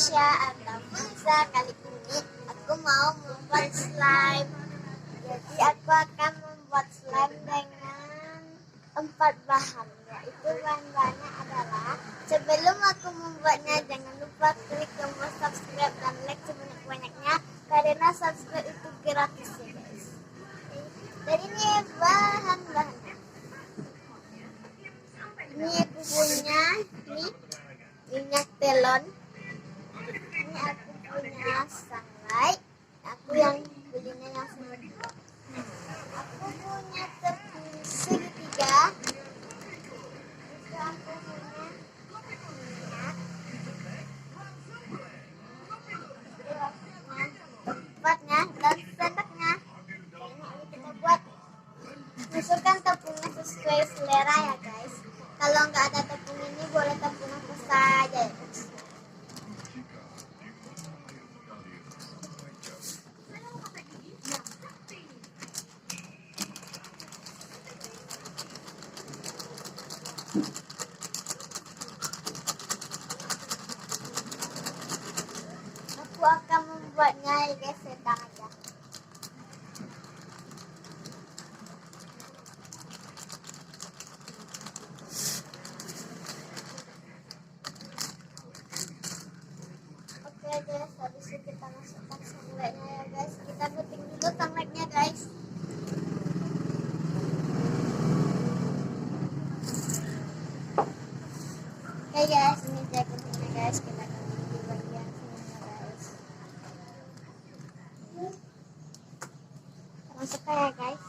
Tasya atau Musa. Kali ini aku mau membuat slime. Jadi aku akan membuat slime dengan 4 bahan, yaitu bahan-bahannya adalah, sebelum aku membuatnya jangan lupa klik tombol subscribe dan like sebanyak-banyaknya karena subscribe itu gratis ya guys. Jadi ini bahan-bahannya. Ini aku punya minyak telon. Ini aku punya sunlight. Aku yang belinya yang semua. Aku punya tepung segitiga. Itu aku punya minyak. Tempatnya dan sendoknya. Ini kita buat. Masukkan tepungnya sesuai selera ya guys. Kalau nggak ada tepung ini boleh tepung apa saja ya guys. Aku akan membuatnya ya guys, sedang aja. Oke guys, habis itu kita masukkan sunlightnya ya guys. Kita gunting dulu sunlightnya guys. Oke guys, ini saya guntingnya guys. Kita gunting di bagian sini guys. Kita masukkan ya guys.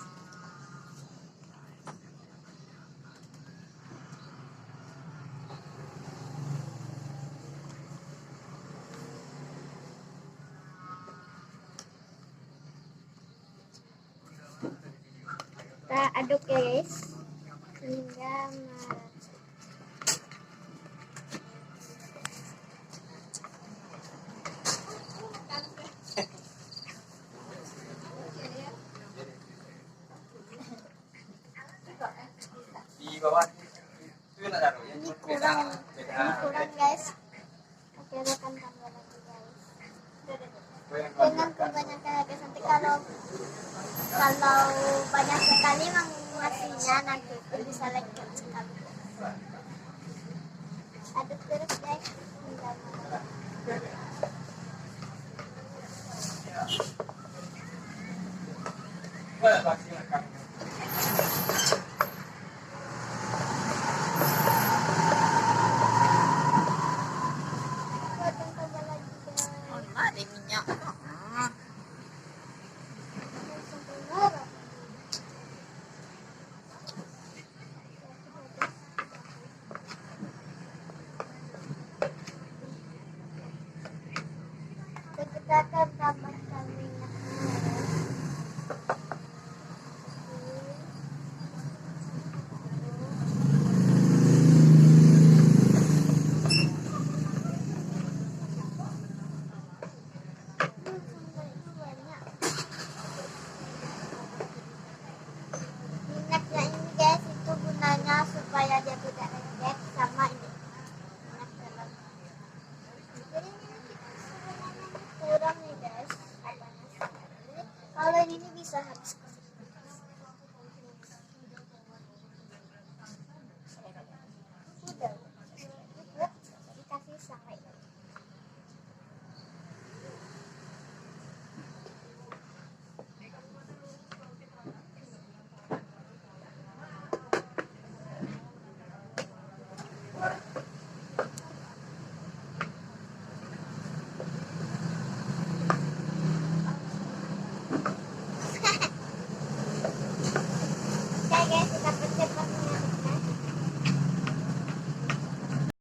Kita aduk ya guys hingga merata. Di bawah itu ada Ini kurang guys. Oke, akan tambah lagi guys. Dengan kebanyakan ya guys, nanti kalau banyak sekali mengasinya nanti itu bisa lengket sekali. Aduk terus guys hingga merata. Kita akan